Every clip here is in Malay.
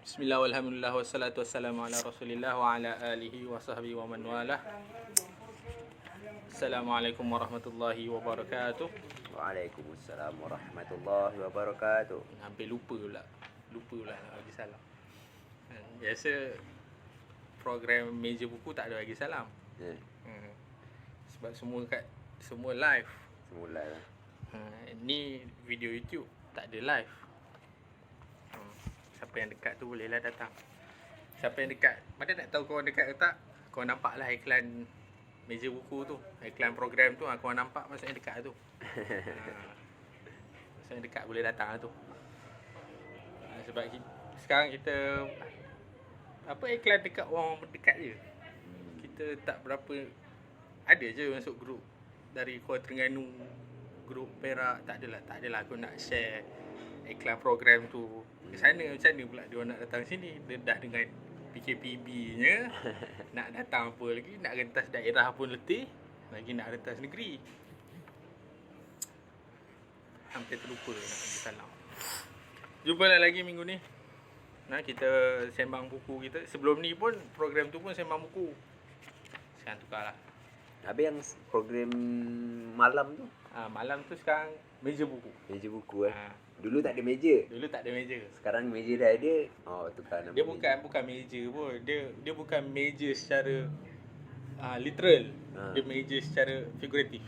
Bismillah walhamdulillah wassalatu wassalamu ala rasulillah wa ala alihi wa sahbihi wa man walah. Assalamualaikum warahmatullahi wabarakatuh. Waalaikumsalam warahmatullahi wabarakatuh. Hampir lupa pula nak bagi salam. Biasa program meja buku tak ada bagi salam. Sebab semua live. Semula lah. Ni video YouTube tak ada live. Siapa yang dekat tu bolehlah datang. Siapa yang dekat, mana nak tahu korang dekat ke tak? Korang nampaklah iklan meja buku tu, iklan program tu, korang nampak maksudnya dekat tu. Maksudnya dekat boleh datang lah tu. Sebab sekarang kita iklan dekat orang dekat je. Kita tak berapa, ada je masuk grup dari Kuala Terengganu, grup Perak, tak adalah aku nak share iklan program tu ke sana. Macam mana pula dia nak datang sini? Dia dah dengan PKPB-nya nak datang apa lagi, nak rentas daerah pun letih, lagi nak rentas negeri. Hampir terlupa nak bagi salam. Jumpalah lagi minggu ni. Kita sembang buku kita. Sebelum ni pun program tu pun sembang buku. Sekarang tukarlah. Habis yang program malam tu? Malam tu sekarang meja buku. Meja buku Dulu tak ada meja. Sekarang meja dah ada. Tukar nama. Dia bukan meja pun. Dia bukan meja secara literal. Dia meja secara figuratif.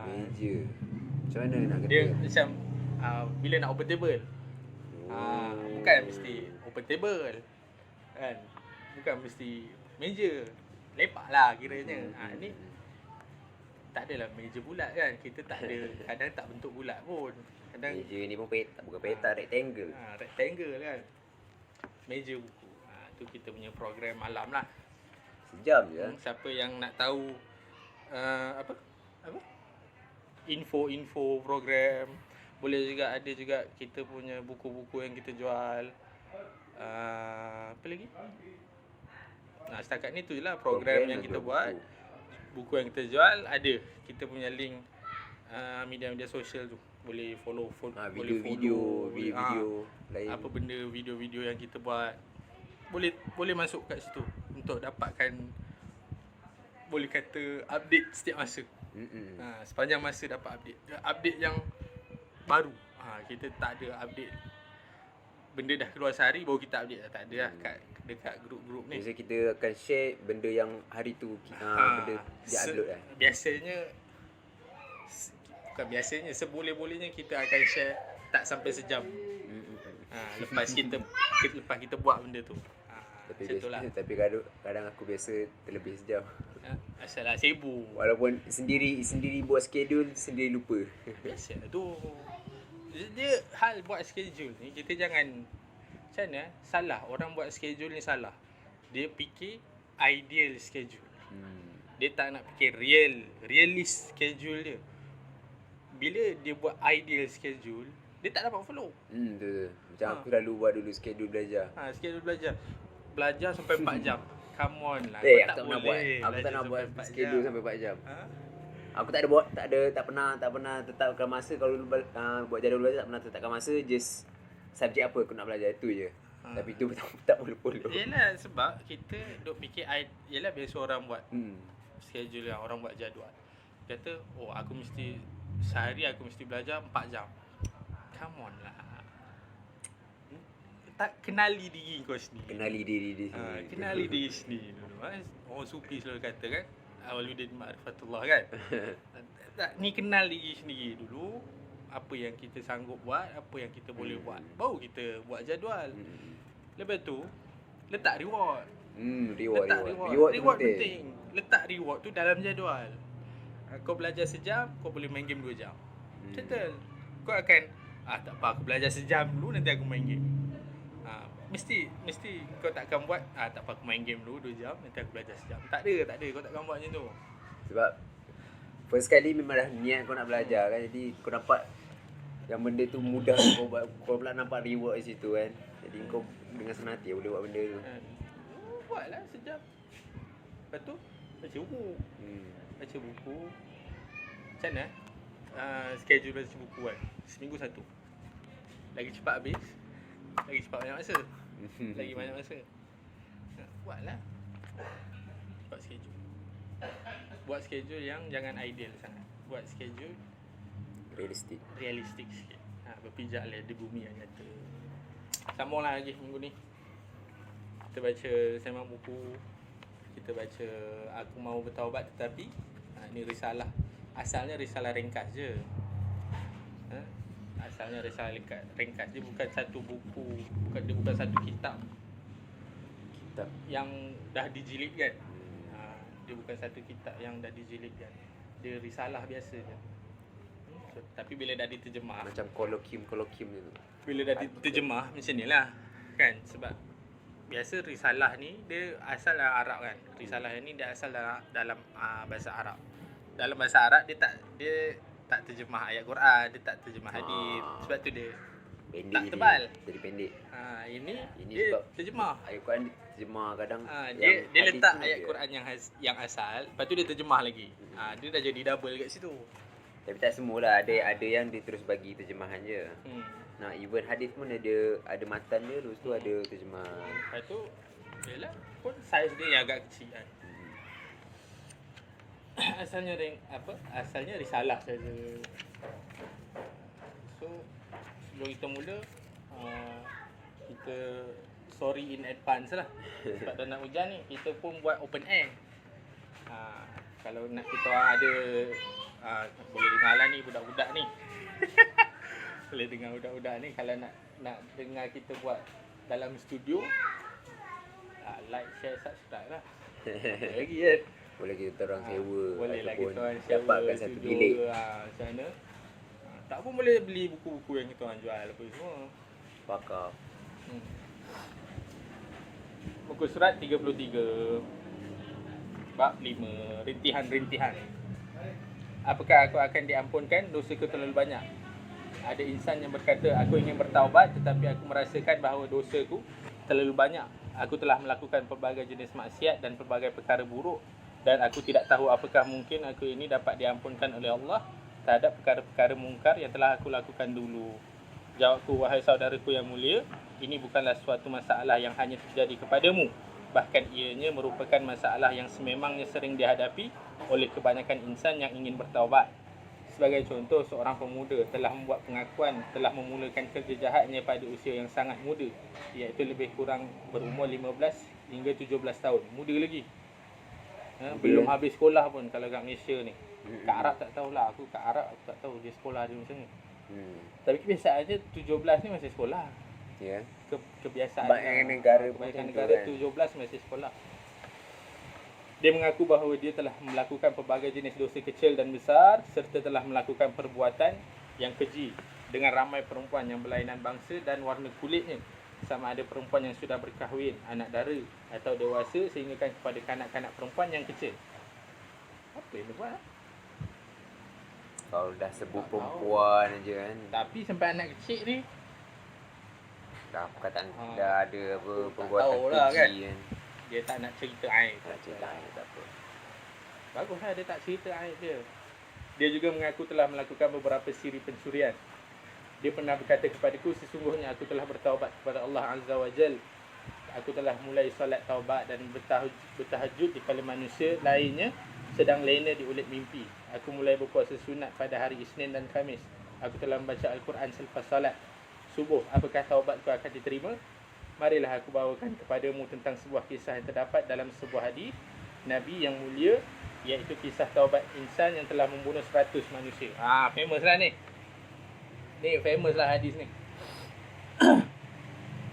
Meja. Macam mana nak kata? Dia macam bila nak open table. Bukan mesti open table. Kan? Bukan mesti meja. Lepak lah kiranya. Ni tak adalah meja bulat kan. Kita tak ada, kadang tak bentuk bulat pun. Kadang meja ni pun bukan peta, rectangle. Rectangle kan. Meja buku. Tu kita punya program malam lah. Sejam je. Siapa yang nak tahu info program, boleh juga, ada juga kita punya buku-buku yang kita jual. Apa lagi? Setakat ni tu je lah program yang kita buat. Buku yang kita jual ada. Kita punya link media-media sosial tu. Boleh follow, video lain. Apa benda video-video yang kita buat. Boleh masuk kat situ untuk dapatkan, boleh kata, update setiap masa. Sepanjang masa dapat update yang baru. Kita tak ada update benda dah keluar sehari baru kita update. Tak ada lah dekat grup-grup ni. Biasa kita akan share benda yang hari tu benda dia upload lah. Biasanya seboleh-bolehnya kita akan share tak sampai sejam. Lepas kita buat benda tu. Tapi kadang aku biasa terlebih sejam. Asalah sibuk. Walaupun sendiri buat schedule, sendiri lupa. Biasa tu. Dia hal buat schedule ni, kita jangan macam mana, salah. Orang buat schedule ni salah. Dia fikir ideal schedule. Dia tak nak fikir realist schedule dia. Bila dia buat ideal schedule, dia tak dapat follow. Betul. Macam aku selalu buat dulu schedule belajar. Schedule belajar sampai 4 jam. Come on lah. Aku tak nak buat schedule sampai 4 jam. Aku tak pernah tetapkan masa. Kalau buat jadual belajar tak pernah tetapkan masa. Just subjek apa aku nak belajar, tu je. Tapi tu tak follow. Yelah, sebab kita duk fikir, yelah biasa orang buat schedule, orang buat jadual. Kata, aku mesti sehari aku mesti belajar 4 jam. Come on lah. Tak kenali diri kau sendiri. Kenali diri sendiri dulu. Orang sufi selalu kata kan, Awaludin ma'rifatullah kan. Ni kenal diri sendiri dulu. Apa yang kita sanggup buat, apa yang kita boleh buat, baru kita buat jadual. Lepas tu letak reward. Reward penting. Letak reward tu dalam jadual. Kau belajar sejam, kau boleh main game 2 jam. Settle. Kau akan tak apa, aku belajar sejam dulu, nanti aku main game. Mesti kau takkan buat tak apa, aku main game dulu 2 jam, nanti aku belajar sejam. Tak ada, kau takkan buat macam tu. Sebab first kali memang dah niat kau nak belajar kan. Jadi kau nampak yang benda tu mudah kau pula nampak reward di situ kan. Jadi kau dengan senang hati boleh buat benda tu. Buatlah sejam. Lepas tu baca buku. Macam mana? Schedule baca buku kan. Seminggu 1. Lagi cepat habis, lagi cepat banyak masa. Lagi banyak masa. Buatlah. Buat schedule. Buat schedule yang jangan ideal sangat. Buat schedule realistik sikit. Berpijak lah di bumi yang nyata. Sambung lah lagi minggu ni. Kita baca sembang buku. Kita baca Aku Mahu Bertaubat Tetapi. Ini risalah. Asalnya risalah ringkas je. Asalnya risalah ringkas. Dia bukan satu buku. Dia bukan satu kitab yang dah dijilidkan. Dia bukan satu kitab yang dah dijilidkan. Dia risalah biasa je. Tapi bila dah diterjemah, macam kolokium tu. Bila dah diterjemah macam ni lah kan. Sebab biasa risalah ni dia asal dalam Arab kan. Risalah ni dia asal dalam bahasa Arab. Dalam bahasa Arab dia tak terjemah ayat Quran, dia tak terjemah hadis. Sebab tu dia pendek, tak tebal. Jadi pendek. Ini dia dia terjemah. Ayat Quran terjemah kadang dia letak ayat Quran yang asal, lepas tu dia terjemah lagi. Dia dah jadi double kat situ. Tapi tak semualah, ada yang dia terus bagi terjemahan je. Nah, even hadis pun ada matan dia, lepas tu ada terjemahan. Lepas tu yalah pun saiz dia yang agak kecil kan. Asalnya risalah saja. So sebelum kita mula kita sorry in advance lah. Sebab dah nak hujan ni, kita pun buat open air. Kalau nak kita orang ada boleh dengar lah ni budak-budak ni. Boleh dengar budak-budak ni. Kalau nak dengar kita buat dalam studio, like, share, subscribe lah. Lagi kan. Boleh kita orang sewa. Boleh lah kita orang sewa dapatkan satu bilik. Macam mana. Tak pun boleh beli buku-buku yang kita orang jual apa semua. Pakar. Muka surat 33 bab 5, rintihan-rintihan. Apakah aku akan diampunkan dosaku terlalu banyak? Ada insan yang berkata, aku ingin bertaubat tetapi aku merasakan bahawa dosaku terlalu banyak. Aku telah melakukan pelbagai jenis maksiat dan pelbagai perkara buruk dan aku tidak tahu apakah mungkin aku ini dapat diampunkan oleh Allah terhadap perkara-perkara mungkar yang telah aku lakukan dulu. Jawabku, wahai saudaraku yang mulia, ini bukanlah suatu masalah yang hanya terjadi kepadamu. Bahkan ianya merupakan masalah yang sememangnya sering dihadapi oleh kebanyakan insan yang ingin bertaubat. Sebagai contoh, seorang pemuda telah membuat pengakuan telah memulakan kerja jahatnya pada usia yang sangat muda, iaitu lebih kurang berumur 15 hingga 17 tahun. Muda lagi. Belum habis sekolah pun kalau kat Malaysia ni. Kat Arab tak tahulah. Aku kat Arab aku tak tahu dia sekolah dia macam ni. Tapi kebiasaannya 17 ni masih sekolah. Ya. Kebiasaan Kebanyakan negara 17 masih sekolah. Dia mengaku bahawa dia telah melakukan pelbagai jenis dosa kecil dan besar serta telah melakukan perbuatan yang keji dengan ramai perempuan yang berlainan bangsa dan warna kulitnya, sama ada perempuan yang sudah berkahwin, anak dara atau dewasa sehinggakan kepada kanak-kanak perempuan yang kecil. Apa yang dia buat? Kalau dah sebut perempuan aja kan. Tapi sampai anak kecil ni dah perkataan dah ada apa perbuatan keji kan. Dia tak nak cerita aib. Tak cerita aib tak apa. Baguslah dia tak cerita aib dia. Dia juga mengaku telah melakukan beberapa siri pencurian. Dia pernah berkata kepadaku, sesungguhnya aku telah bertaubat kepada Allah Azza wa Jal. Aku telah mulai solat taubat dan bertahajud di kala manusia lainnya sedang lena di ulit mimpi. Aku mulai berpuasa sunat pada hari Isnin dan Khamis. Aku telah membaca Al-Quran selepas solat subuh. Apakah taubatku akan diterima? Marilah aku bawakan kepadamu tentang sebuah kisah yang terdapat dalam sebuah hadis Nabi yang mulia, iaitu kisah taubat insan yang telah membunuh 100 manusia. Famous lah ni. Ni famous lah hadis ni.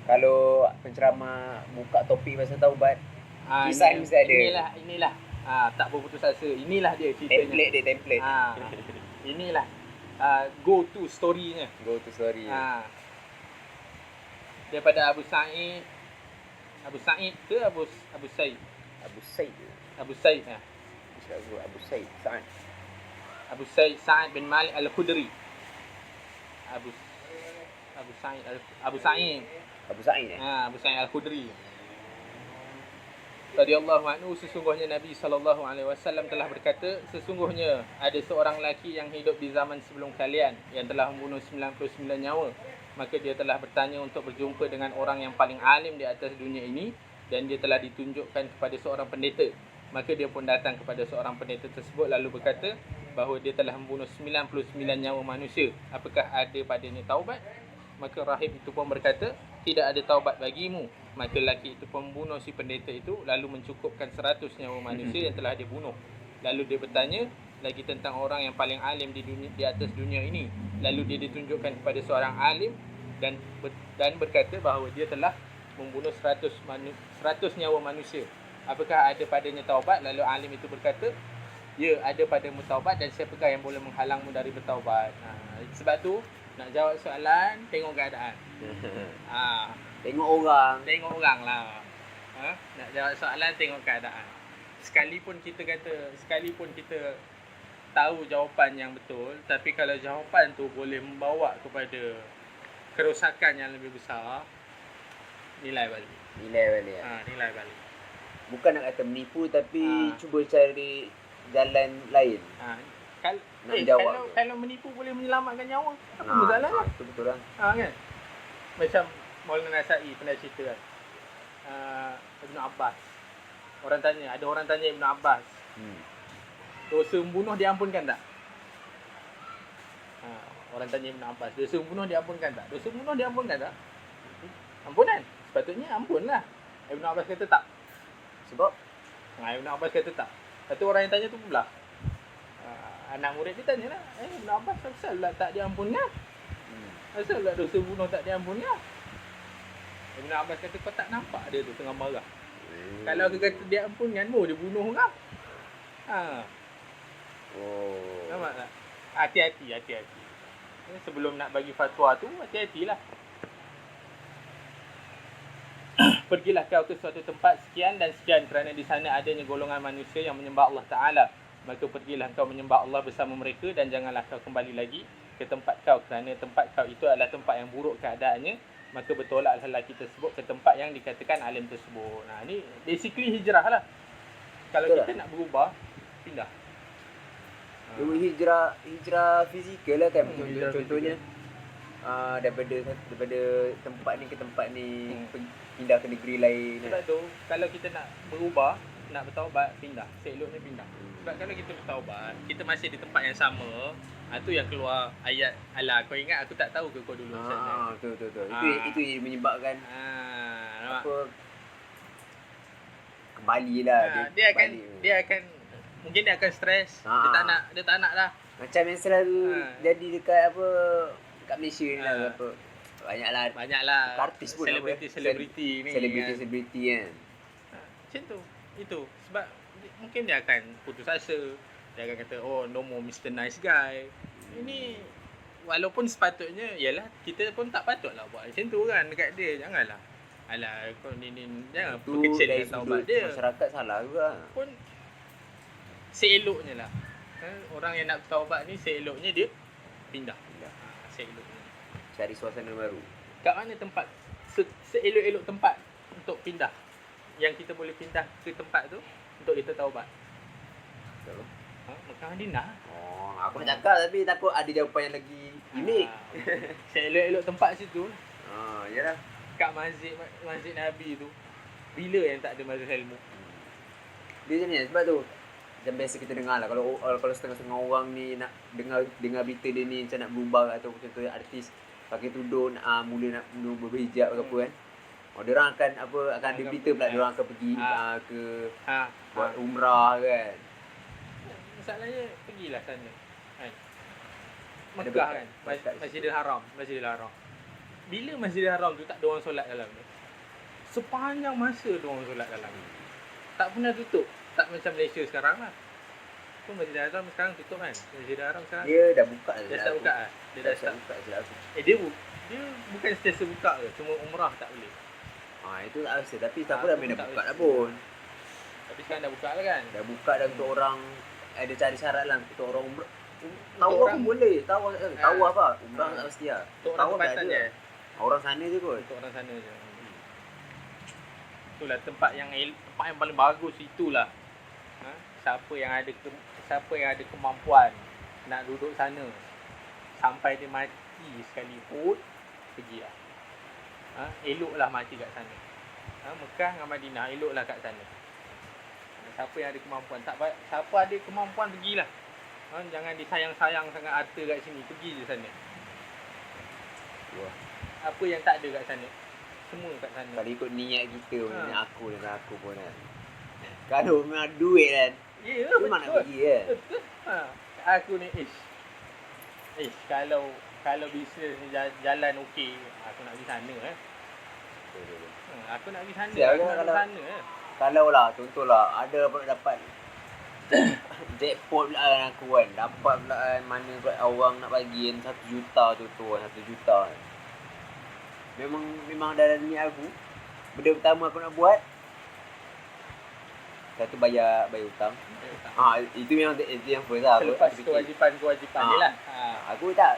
Kalau penceramah buka topik pasal taubat, kisah ni mesti ada. Inilah. Tak berputus asa. Inilah dia ceritanya. Template. Inilah go to story-nya. Daripada Abu Sa'id ke Abu Sa'id? Abu Sa'id Sa'ad bin Malik Al-Khudri. Abu Sa'id Al-Khudri. radhiyallahu anhu, sesungguhnya Nabi SAW telah berkata, sesungguhnya ada seorang lelaki yang hidup di zaman sebelum kalian yang telah membunuh 99 nyawa. Maka dia telah bertanya untuk berjumpa dengan orang yang paling alim di atas dunia ini, dan dia telah ditunjukkan kepada seorang pendeta. Maka dia pun datang kepada seorang pendeta tersebut lalu berkata bahawa dia telah membunuh 99 nyawa manusia. Apakah ada padanya taubat? Maka rahib itu pun berkata, tidak ada taubat bagimu. Maka lelaki itu pun membunuh si pendeta itu lalu mencukupkan 100 nyawa manusia yang telah dia bunuh. Lalu dia bertanya lagi tentang orang yang paling alim di atas dunia ini. Lalu dia ditunjukkan kepada seorang alim dan berkata bahawa dia telah membunuh 100 nyawa manusia. Apakah ada padanya taubat? Lalu alim itu berkata, ya, ada padamu taubat, dan siapakah yang boleh menghalangmu dari bertaubat? Sebab tu nak jawab soalan, tengok keadaan. Tengok orang lah. Nak jawab soalan, tengok keadaan. Sekalipun kita tahu jawapan yang betul, tapi kalau jawapan tu boleh membawa kepada kerosakan yang lebih besar, nilai balik. Nilai balik. Bukan nak kata menipu, tapi cuba cari jalan lain. Kalau menipu boleh menyelamatkan nyawa, apa masalahnya? Itu betul lah. Kan? Macam Maulana Nasa'i pernah cerita kan. Ibn Abbas. Ada orang tanya Ibn Abbas. Dosa membunuh diampunkan tak? Orang tanya Ibn Abbas, dosa membunuh diampunkan tak? Dosa membunuh diampunkan tak? Ampunan. Sepatutnya ampunlah. Ibn Abbas kata tak. Sebab? Ibn Abbas kata tak. Satu orang yang tanya tu pula. Anak murid dia tanya lah, Ibn Abbas asal lah tak diampunkan? Asal lah dosa bunuh tak diampunkan? Ibn Abbas kata, kau tak nampak dia tu tengah marah. Kalau aku kata dia ampunkan, dia bunuh orang. Nampak tak? Hati-hati. Sebelum nak bagi fatwa tu, hati-hatilah. Pergilah kau ke suatu tempat sekian dan sekian kerana di sana adanya golongan manusia yang menyembah Allah Ta'ala. Maka pergilah kau menyembah Allah bersama mereka dan janganlah kau kembali lagi ke tempat kau kerana tempat kau itu adalah tempat yang buruk keadaannya. Maka bertolaklah lelaki tersebut ke tempat yang dikatakan alim tersebut. Ni basically hijrah lah. Kalau betul kita nak berubah, pindah. Hijrah fizikal lah kan. Contohnya daripada tempat ni ke tempat ni, pindah ke negeri lain. Sebab tu kalau kita nak berubah, nak bertaubat, pindah. Seeloknya pindah. Sebab kalau kita bertaubat, kita masih di tempat yang sama, tu yang keluar ayat, alah kau ingat aku tak tahu ke kau dulu. Betul. Itu yang menyebabkan kembali lah. Dia akan mungkin dia akan stres. Dia tak nak lah. Macam yang selalu jadi dekat dekat Malaysia ni lah. Banyaklah artis pun selebriti ni. Selebriti kan. Macam tu. Itu sebab mungkin dia akan putus asa. Dia akan kata, no more Mr. Nice Guy. Ini walaupun sepatutnya, yalah, kita pun tak patutlah buat macam tu kan dekat dia. Janganlah. Alah, kau ni jangan perkecilkan taubat dia. Masyarakat salah juga. Pun seeloknya lah. Orang yang nak taubat ni seeloknya dia pindah. Seeloknya. Cari suasana baru. Kat mana tempat seelok-elok tempat untuk pindah? Yang kita boleh pindah ke tempat tu untuk kita taubat. Betul. Mekah Madinah. Aku nak cakap tapi takut ada jawapan yang lagi unik. Seelok-elok tempat situ. Yalah. Kat masjid Nabi tu. Bila yang tak ada majlis ilmu? Dia macam ni sebab tu. Macam biasa kita dengar lah kalau setengah-setengah orang ni nak dengar berita dia ni macam nak berubah atau contohnya artis pakai tudung mula nak berhijab ke apa kan. Dia orang akan ada berita pula dia orang akan pergi ke buat umrah kan. Masalahnya pergilah sana kan. Mekah kan, Masjidil Haram. Bila Masjidil Haram tu tak ada orang solat dalam tu. Sepanjang masa ada orang solat dalam tu. Tak pernah tutup. Tak macam Malaysia sekarang lah. Pun Masjidil Haram sekarang tutup kan. Masjidil Haram sekarang dia dah buka dah. Dia dah buka lah. Dia dah start buka je aku. Dia bukan sentiasa buka ke, cuma umrah tak boleh. Itu tak rasa tapi siapa dah main dah buka dah pun. Tapi sekarang dah buka lah kan. Dah buka dah untuk orang ada cari syarat lah untuk orang umrah. Tawaf pun boleh. Tawaf apa? Umrah tak mesti lah. Tawaf tak ada. Orang sana je kot. Untuk orang sana je. Itulah tempat yang paling bagus itulah. Siapa yang ada kemampuan nak duduk sana sampai dia mati sekalipun, pergilah. Eloklah mati kat sana. Mekah dengan Madinah, eloklah kat sana. Siapa yang ada kemampuan, siapa ada kemampuan pergilah. Jangan disayang-sayang sangat harta kat sini, pergi je sana. Wah. Apa yang tak ada kat sana, semua kat sana. Kalau ikut niat kita, niat aku dan aku pun kan. Kalau memang duit kan, memang nak pergi kan. Betul. Aku ni kalau bisnes ni jalan okey, aku nak pergi sana aku nak pergi sana. Kalau lah contohlah ada apa nak dapat jackpot pula kan aku kan, dapat pula kan, mana pula orang nak bagi kan 1 juta tu 1 juta kan. Memang dalam niat aku, benda pertama aku nak buat, satu bayar hutang. Itu memang itu yang first lah. Lepas kewajipan dia lah. Aku tak,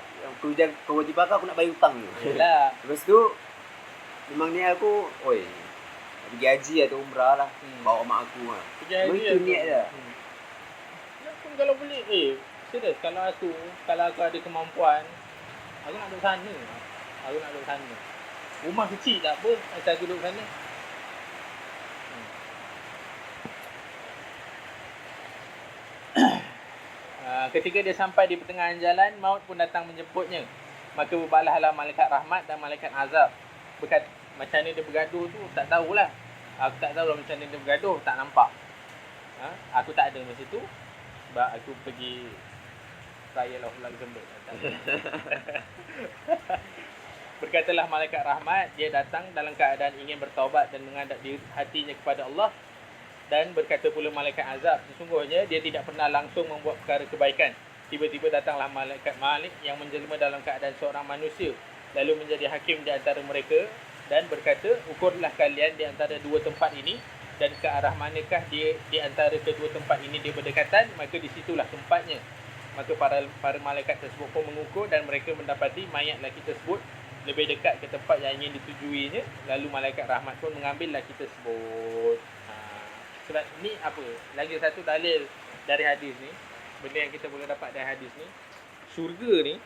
kewajipan aku nak bayar hutang tu. Yalah. Lepas tu memang niat aku, oi, nak pergi haji atau umrah lah. Bawa mak aku lah. Pergi haji itu niat dah. Ya pun kalau boleh, serius, kalau aku ada kemampuan, aku nak duduk sana. Rumah kecil tak apa, asal aku duduk sana. Ketika dia sampai di pertengahan jalan, maut pun datang menjemputnya. Maka berbalahlah malaikat rahmat dan malaikat azab. Macam mana dia bergaduh tu, tak tahulah. Aku tak tahu macam mana dia bergaduh, tak nampak. Aku tak ada masa tu. Sebab aku pergi Raya Lahul Zembel. Berkatalah malaikat rahmat, dia datang dalam keadaan ingin bertaubat dan menghadap hatinya kepada Allah. Dan berkata pula malaikat azab, sesungguhnya dia tidak pernah langsung membuat perkara kebaikan. Tiba-tiba datanglah malaikat Malik yang menjelma dalam keadaan seorang manusia, lalu menjadi hakim di antara mereka dan berkata, ukurlah kalian di antara dua tempat ini dan ke arah manakah dia di antara kedua tempat ini dia berdekatan, maka disitulah tempatnya. Maka para malaikat tersebut pun mengukur dan mereka mendapati mayat lelaki tersebut lebih dekat ke tempat yang ingin ditujuinya. Lalu malaikat rahmat pun mengambil lelaki tersebut. Sebab ni apa? Lagi satu dalil dari hadis ni, benda yang kita boleh dapat dari hadis ni, syurga ni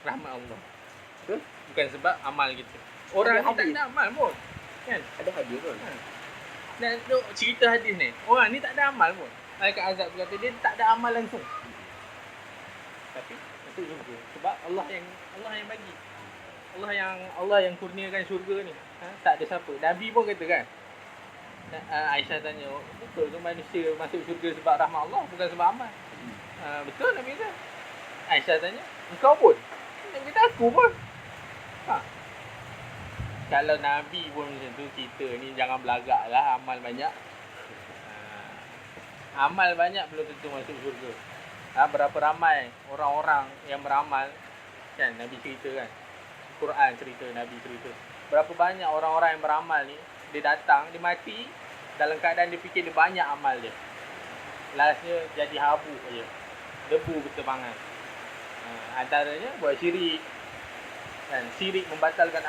rahmat Allah. Betul? Bukan sebab amal kita. Orang ni tak ada amal pun. Kan? Ada hadis pun. Dan tu cerita hadis ni, orang ni tak ada amal pun. Malaikat azab berkata dia tak ada amal langsung. Tapi itu syurga. Sebab Allah yang bagi. Allah yang kurniakan syurga ni. Tak ada siapa. Nabi pun kata kan. Aisyah tanya, betul ke manusia masuk syurga sebab rahmat Allah, bukan sebab amal? Betul Nabi kata. Aisyah tanya, engkau pun? Nabi kata aku pun. Kalau Nabi pun macam tu, kita ni jangan belagak lah, amal banyak. Amal banyak belum tentu masuk syurga. Berapa ramai orang-orang yang beramal, kan Nabi cerita kan, Quran cerita, Nabi cerita, berapa banyak orang-orang yang beramal ni, dia datang, dia mati dalam keadaan dia fikir dia banyak amal dia. Lastnya jadi habu je, debu berterbangan. Antaranya buat syirik kan, syirik membatalkan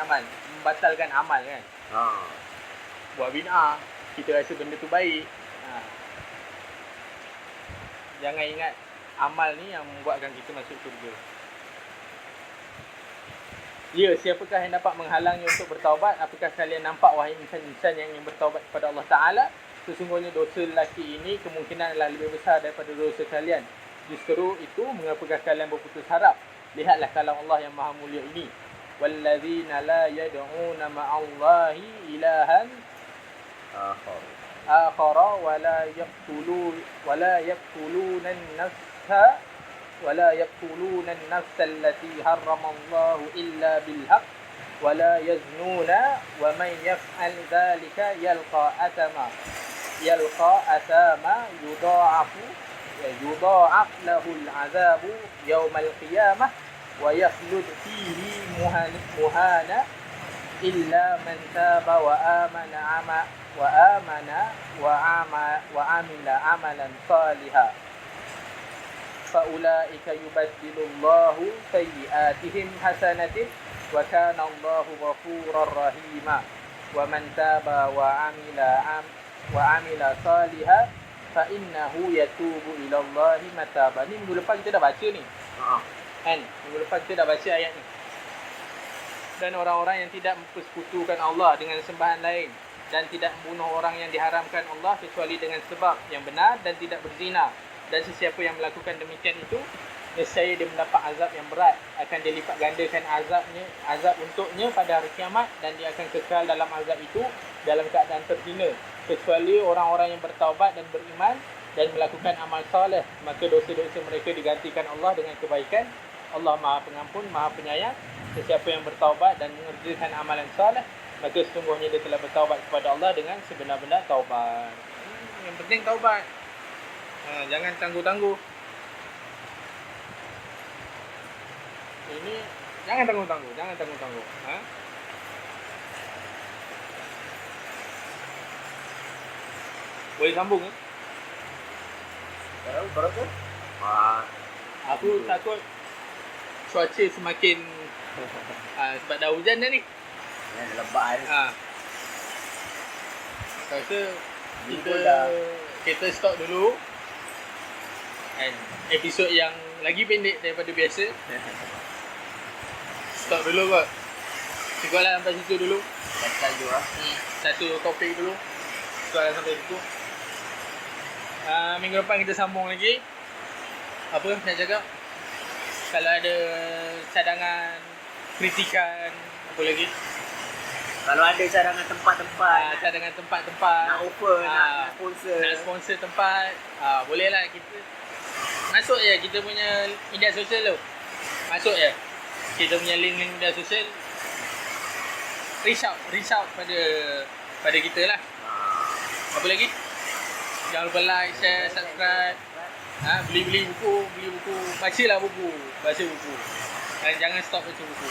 amal kan. Buat bid'ah, kita rasa benda tu baik. Jangan ingat amal ni yang membuatkan kita masuk syurga. Ya, siapakah yang dapat menghalangi untuk bertaubat? Apakah kalian nampak wahai insan-insan yang ingin bertaubat kepada Allah Ta'ala? Sesungguhnya dosa lelaki ini kemungkinan adalah lebih besar daripada dosa kalian. Justru itu, mengapakah kalian berputus harap? Lihatlah kalam Allah yang maha mulia ini. Walladzina la yad'una ma'allahi ilahan akhara wa la yaqtuluna an-nafsa ولا يقتلون النفس التي حرم الله إلا بالحق ولا يزنون ومن يفعل ذلك يلقى أثاما يضاعف له العذاب يوم القيامة ويخلد فيه مهانا إلا من تاب وعمل عملا صالحا فأولئك يبدل الله سيئاتهم حسنات وكان الله غفورا رحيما. wa man taba wa amila salihan fa innahu yatubu ila Allahi mataba. Ni minggu lepas kita dah baca ni. Kan? Minggu lepas kita dah baca ayat ni. Dan orang-orang yang tidak mempersekutukan Allah dengan sembahan lain dan tidak membunuh orang yang diharamkan Allah kecuali dengan sebab yang benar dan tidak berzina. Dan sesiapa yang melakukan demikian itu, nescaya dia mendapat azab yang berat. Akan dilipat gandakan azab untuknya pada hari kiamat, dan dia akan kekal dalam azab itu dalam keadaan terhina. Kecuali orang-orang yang bertaubat dan beriman dan melakukan amal soleh, maka dosa-dosa mereka digantikan Allah dengan kebaikan. Allah Maha Pengampun, Maha Penyayang. Sesiapa yang bertaubat dan mengerjakan amalan soleh, maka sesungguhnya dia telah bertaubat kepada Allah dengan sebenar-benar taubat. Yang penting taubat. Jangan tangguh-tangguh. Ini jangan tangguh-tangguh. Boleh sambung ke? Berapa? Aku takut cuaca semakin sebab dah hujan dah ni. Dah lebat ni. Rasa kita stop dulu. And episod yang lagi pendek daripada biasa. Stop dulu kot. Cukuplah sampai situ dulu. Tajuk lah. Satu topik dulu. Cukuplah sampai situ. Minggu depan kita sambung lagi. Apa nak cakap? Kalau ada cadangan, kritikan, apa lagi? Kalau ada cadangan tempat-tempat, cadangan tempat-tempat, nak offer, nak sponsor. Nak sponsor tempat, bolehlah kita. Masuk je kita punya media sosial tu. Masuk je. Kita punya link-link media sosial. Reach out pada kita lah. Apa lagi? Jangan lupa like, share, subscribe. Beli buku. Baca buku. Dan jangan stop baca buku.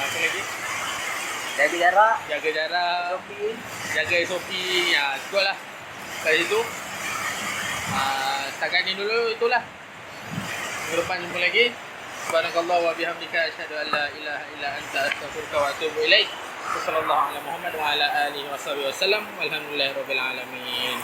Apa lagi? Jaga jarak. SOP. Jaga SOP. Cukup lah. Kat situ. Setakat ni dulu itulah. Minggu depan jumpa lagi. Subhanakallah wa bihamdika asyhadu an la ilaha illa anta astaghfiruka wa atubu ilaik. Sallallahu ala Muhammad wa ala alihi wa sahbihi wasallam. Walhamdulillahirabbil alamin.